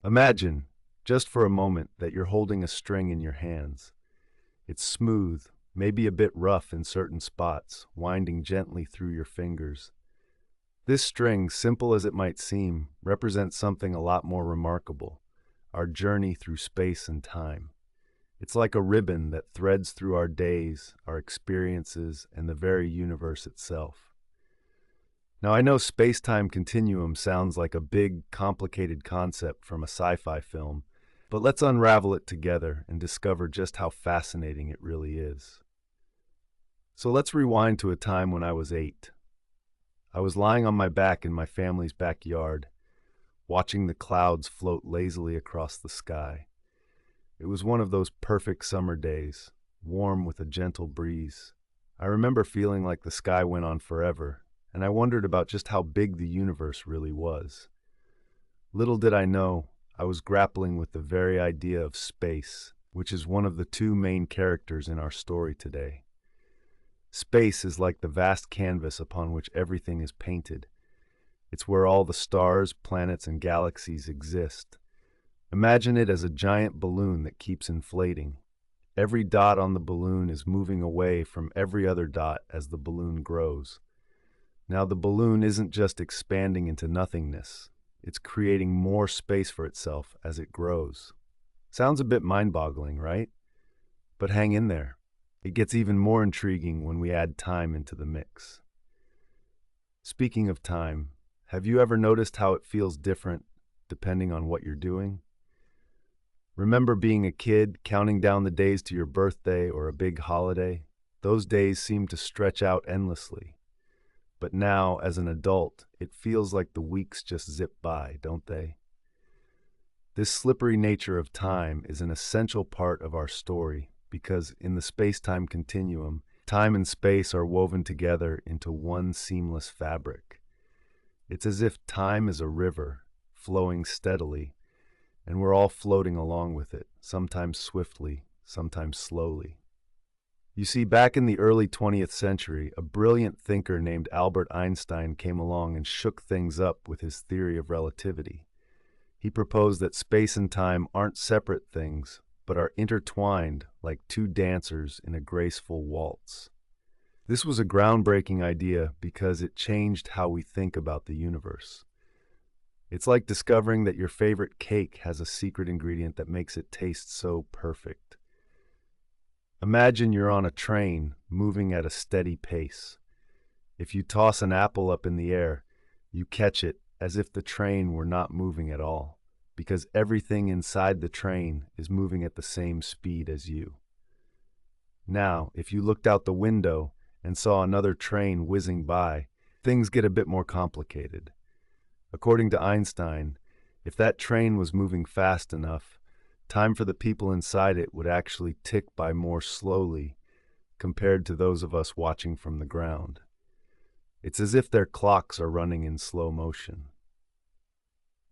Imagine, just for a moment, that you're holding a string in your hands. It's smooth, maybe a bit rough in certain spots, winding gently through your fingers. This string, simple as it might seem, represents something a lot more remarkable: our journey through space and time. It's like a ribbon that threads through our days, our experiences, and the very universe itself. Now, I know space-time continuum sounds like a big, complicated concept from a sci-fi film, but let's unravel it together and discover just how fascinating it really is. So let's rewind to a time when I was 8. I was lying on my back in my family's backyard, watching the clouds float lazily across the sky. It was one of those perfect summer days, warm with a gentle breeze. I remember feeling like the sky went on forever, and I wondered about just how big the universe really was. Little did I know, I was grappling with the very idea of space, which is one of the two main characters in our story today. Space is like the vast canvas upon which everything is painted. It's where all the stars, planets, and galaxies exist. Imagine it as a giant balloon that keeps inflating. Every dot on the balloon is moving away from every other dot as the balloon grows. Now, the balloon isn't just expanding into nothingness. It's creating more space for itself as it grows. Sounds a bit mind-boggling, right? But hang in there. It gets even more intriguing when we add time into the mix. Speaking of time, have you ever noticed how it feels different depending on what you're doing? Remember being a kid, counting down the days to your birthday or a big holiday? Those days seem to stretch out endlessly. But now, as an adult, it feels like the weeks just zip by, don't they? This slippery nature of time is an essential part of our story because in the space-time continuum, time and space are woven together into one seamless fabric. It's as if time is a river, flowing steadily, and we're all floating along with it, sometimes swiftly, sometimes slowly. You see, back in the early 20th century, a brilliant thinker named Albert Einstein came along and shook things up with his theory of relativity. He proposed that space and time aren't separate things, but are intertwined like two dancers in a graceful waltz. This was a groundbreaking idea because it changed how we think about the universe. It's like discovering that your favorite cake has a secret ingredient that makes it taste so perfect. Imagine you're on a train, moving at a steady pace. If you toss an apple up in the air, you catch it as if the train were not moving at all, because everything inside the train is moving at the same speed as you. Now, if you looked out the window and saw another train whizzing by, things get a bit more complicated. According to Einstein, if that train was moving fast enough, time for the people inside it would actually tick by more slowly compared to those of us watching from the ground. It's as if their clocks are running in slow motion.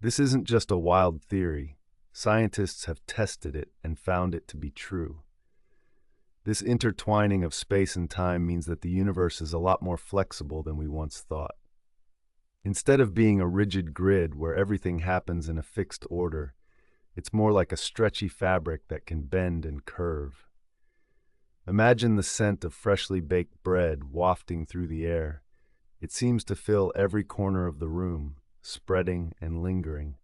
This isn't just a wild theory. Scientists have tested it and found it to be true. This intertwining of space and time means that the universe is a lot more flexible than we once thought. Instead of being a rigid grid where everything happens in a fixed order, it's more like a stretchy fabric that can bend and curve. Imagine the scent of freshly baked bread wafting through the air. It seems to fill every corner of the room, spreading and lingering.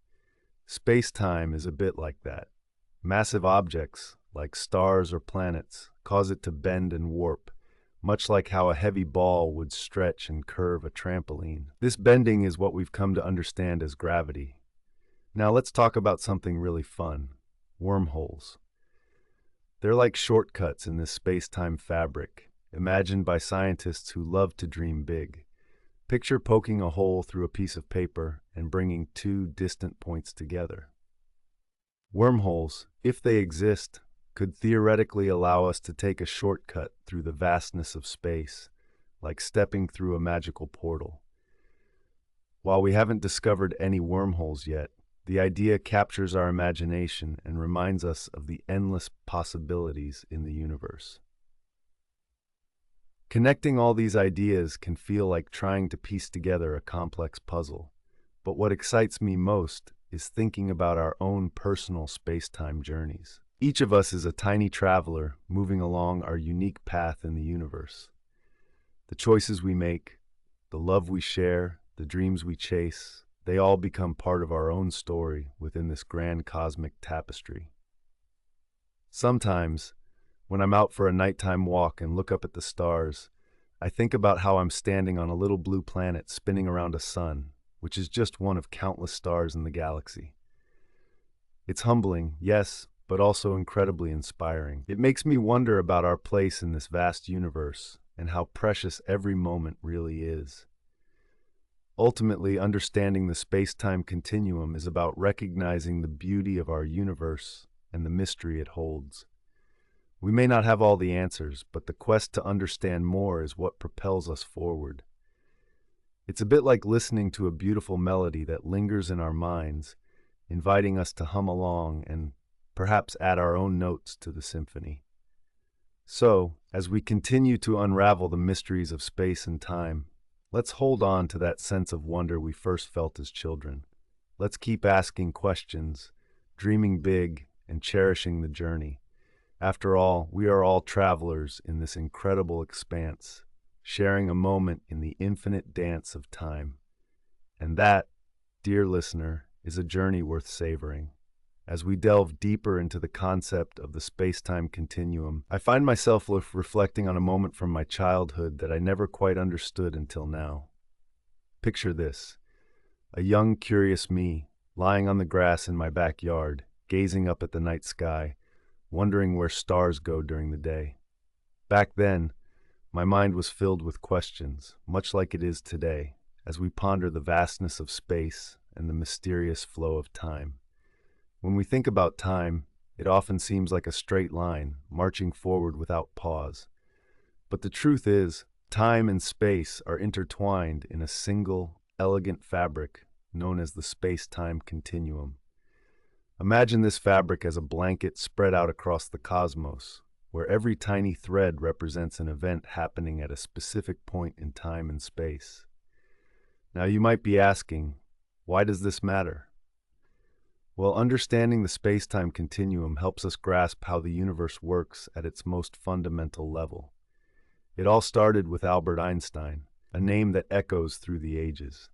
Space-time is a bit like that. Massive objects, like stars or planets, cause it to bend and warp, much like how a heavy ball would stretch and curve a trampoline. This bending is what we've come to understand as gravity. Now let's talk about something really fun: wormholes. They're like shortcuts in this space-time fabric, imagined by scientists who love to dream big. Picture poking a hole through a piece of paper and bringing two distant points together. Wormholes, if they exist, could theoretically allow us to take a shortcut through the vastness of space, like stepping through a magical portal. While we haven't discovered any wormholes yet, the idea captures our imagination and reminds us of the endless possibilities in the universe. Connecting all these ideas can feel like trying to piece together a complex puzzle, but what excites me most is thinking about our own personal space-time journeys. Each of us is a tiny traveler moving along our unique path in the universe. The choices we make, the love we share, the dreams we chase, they all become part of our own story within this grand cosmic tapestry. Sometimes, when I'm out for a nighttime walk and look up at the stars, I think about how I'm standing on a little blue planet spinning around a sun, which is just one of countless stars in the galaxy. It's humbling, yes, but also incredibly inspiring. It makes me wonder about our place in this vast universe and how precious every moment really is. Ultimately, understanding the space-time continuum is about recognizing the beauty of our universe and the mystery it holds. We may not have all the answers, but the quest to understand more is what propels us forward. It's a bit like listening to a beautiful melody that lingers in our minds, inviting us to hum along and perhaps add our own notes to the symphony. So, as we continue to unravel the mysteries of space and time, let's hold on to that sense of wonder we first felt as children. Let's keep asking questions, dreaming big, and cherishing the journey. After all, we are all travelers in this incredible expanse, sharing a moment in the infinite dance of time. And that, dear listener, is a journey worth savoring. As we delve deeper into the concept of the space-time continuum, I find myself reflecting on a moment from my childhood that I never quite understood until now. Picture this: a young, curious me, lying on the grass in my backyard, gazing up at the night sky, wondering where stars go during the day. Back then, my mind was filled with questions, much like it is today, as we ponder the vastness of space and the mysterious flow of time. When we think about time, it often seems like a straight line, marching forward without pause. But the truth is, time and space are intertwined in a single, elegant fabric known as the space-time continuum. Imagine this fabric as a blanket spread out across the cosmos, where every tiny thread represents an event happening at a specific point in time and space. Now you might be asking, why does this matter? Well, understanding the space-time continuum helps us grasp how the universe works at its most fundamental level. It all started with Albert Einstein, a name that echoes through the ages.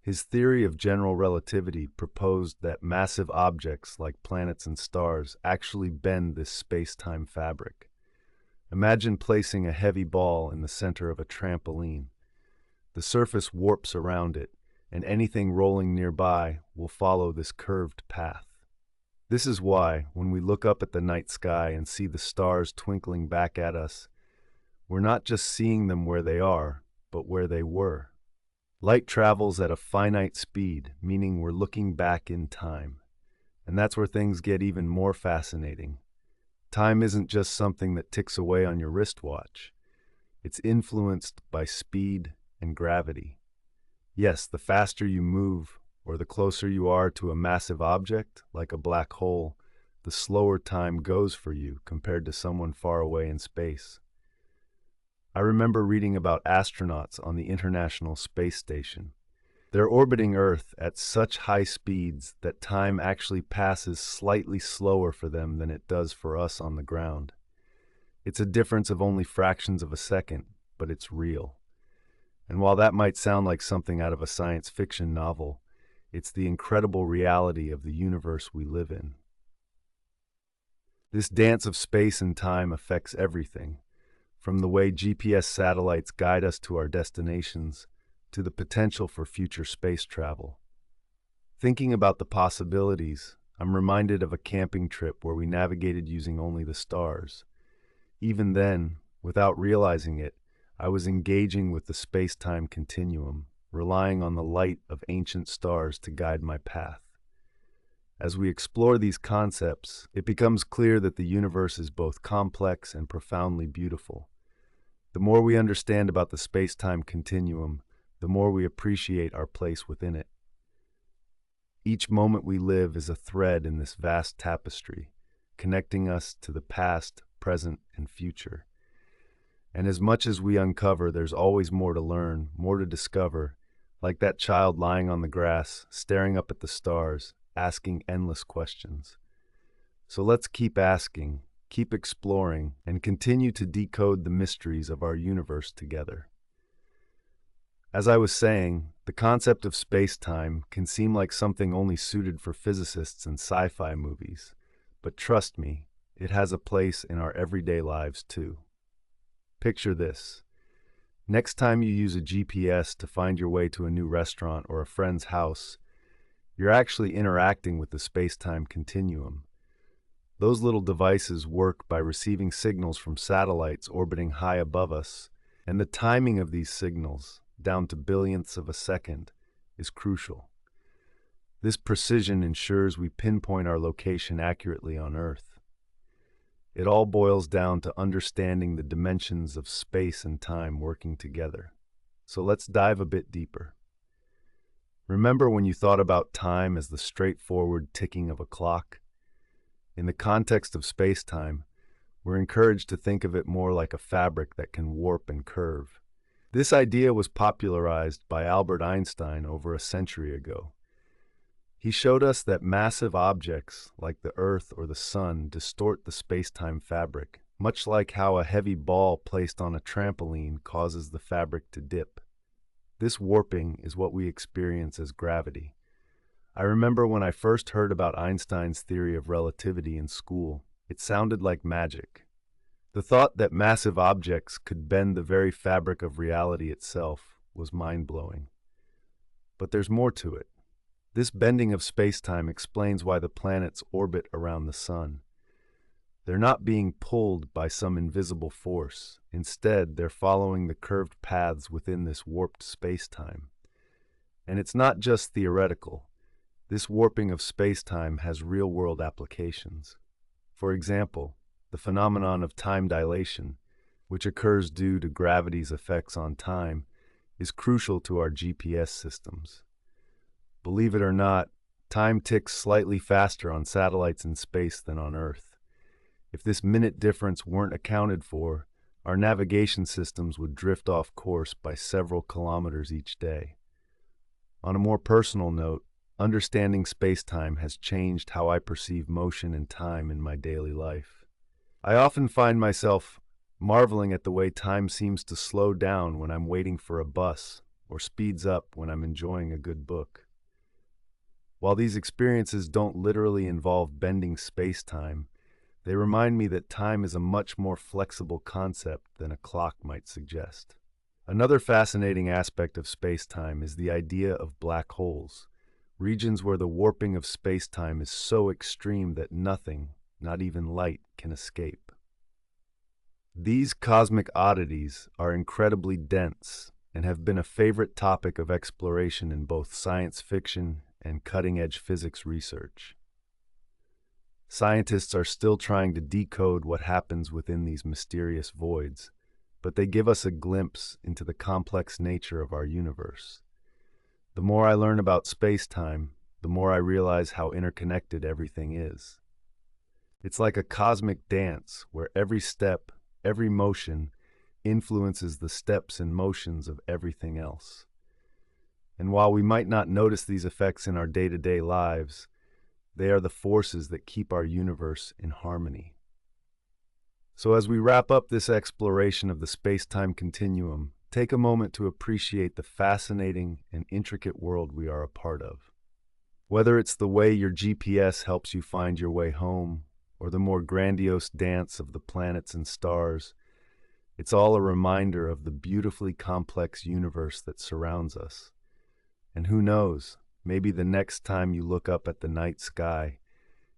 His theory of general relativity proposed that massive objects like planets and stars actually bend this space-time fabric. Imagine placing a heavy ball in the center of a trampoline. The surface warps around it, and anything rolling nearby will follow this curved path. This is why, when we look up at the night sky and see the stars twinkling back at us, we're not just seeing them where they are, but where they were. Light travels at a finite speed, meaning we're looking back in time. And that's where things get even more fascinating. Time isn't just something that ticks away on your wristwatch. It's influenced by speed and gravity. Yes, the faster you move, or the closer you are to a massive object, like a black hole, the slower time goes for you compared to someone far away in space. I remember reading about astronauts on the International Space Station. They're orbiting Earth at such high speeds that time actually passes slightly slower for them than it does for us on the ground. It's a difference of only fractions of a second, but it's real. And while that might sound like something out of a science fiction novel, it's the incredible reality of the universe we live in. This dance of space and time affects everything, from the way GPS satellites guide us to our destinations to the potential for future space travel. Thinking about the possibilities, I'm reminded of a camping trip where we navigated using only the stars. Even then, without realizing it, I was engaging with the space-time continuum, relying on the light of ancient stars to guide my path. As we explore these concepts, it becomes clear that the universe is both complex and profoundly beautiful. The more we understand about the space-time continuum, the more we appreciate our place within it. Each moment we live is a thread in this vast tapestry, connecting us to the past, present, and future. And as much as we uncover, there's always more to learn, more to discover, like that child lying on the grass, staring up at the stars, asking endless questions. So let's keep asking, keep exploring, and continue to decode the mysteries of our universe together. As I was saying, the concept of space-time can seem like something only suited for physicists and sci-fi movies, but trust me, it has a place in our everyday lives too. Picture this. Next time you use a GPS to find your way to a new restaurant or a friend's house, you're actually interacting with the space-time continuum. Those little devices work by receiving signals from satellites orbiting high above us, and the timing of these signals, down to billionths of a second, is crucial. This precision ensures we pinpoint our location accurately on Earth. It all boils down to understanding the dimensions of space and time working together. So let's dive a bit deeper. Remember when you thought about time as the straightforward ticking of a clock? In the context of space-time, we're encouraged to think of it more like a fabric that can warp and curve. This idea was popularized by Albert Einstein over a century ago. He showed us that massive objects, like the Earth or the Sun, distort the space-time fabric, much like how a heavy ball placed on a trampoline causes the fabric to dip. This warping is what we experience as gravity. I remember when I first heard about Einstein's theory of relativity in school, it sounded like magic. The thought that massive objects could bend the very fabric of reality itself was mind-blowing. But there's more to it. This bending of space-time explains why the planets orbit around the Sun. They're not being pulled by some invisible force. Instead, they're following the curved paths within this warped space-time. And it's not just theoretical. This warping of space-time has real-world applications. For example, the phenomenon of time dilation, which occurs due to gravity's effects on time, is crucial to our GPS systems. Believe it or not, time ticks slightly faster on satellites in space than on Earth. If this minute difference weren't accounted for, our navigation systems would drift off course by several kilometers each day. On a more personal note, understanding space-time has changed how I perceive motion and time in my daily life. I often find myself marveling at the way time seems to slow down when I'm waiting for a bus or speeds up when I'm enjoying a good book. While these experiences don't literally involve bending space-time, they remind me that time is a much more flexible concept than a clock might suggest. Another fascinating aspect of space-time is the idea of black holes, regions where the warping of space-time is so extreme that nothing, not even light, can escape. These cosmic oddities are incredibly dense and have been a favorite topic of exploration in both science fiction and cutting-edge physics research. Scientists are still trying to decode what happens within these mysterious voids, but they give us a glimpse into the complex nature of our universe. The more I learn about space-time, the more I realize how interconnected everything is. It's like a cosmic dance where every step, every motion, influences the steps and motions of everything else. And while we might not notice these effects in our day-to-day lives, they are the forces that keep our universe in harmony. So as we wrap up this exploration of the space-time continuum, take a moment to appreciate the fascinating and intricate world we are a part of. Whether it's the way your GPS helps you find your way home, or the more grandiose dance of the planets and stars, it's all a reminder of the beautifully complex universe that surrounds us. And who knows, maybe the next time you look up at the night sky,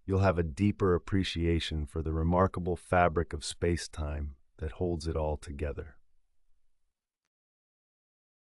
you'll have a deeper appreciation for the remarkable fabric of space-time that holds it all together.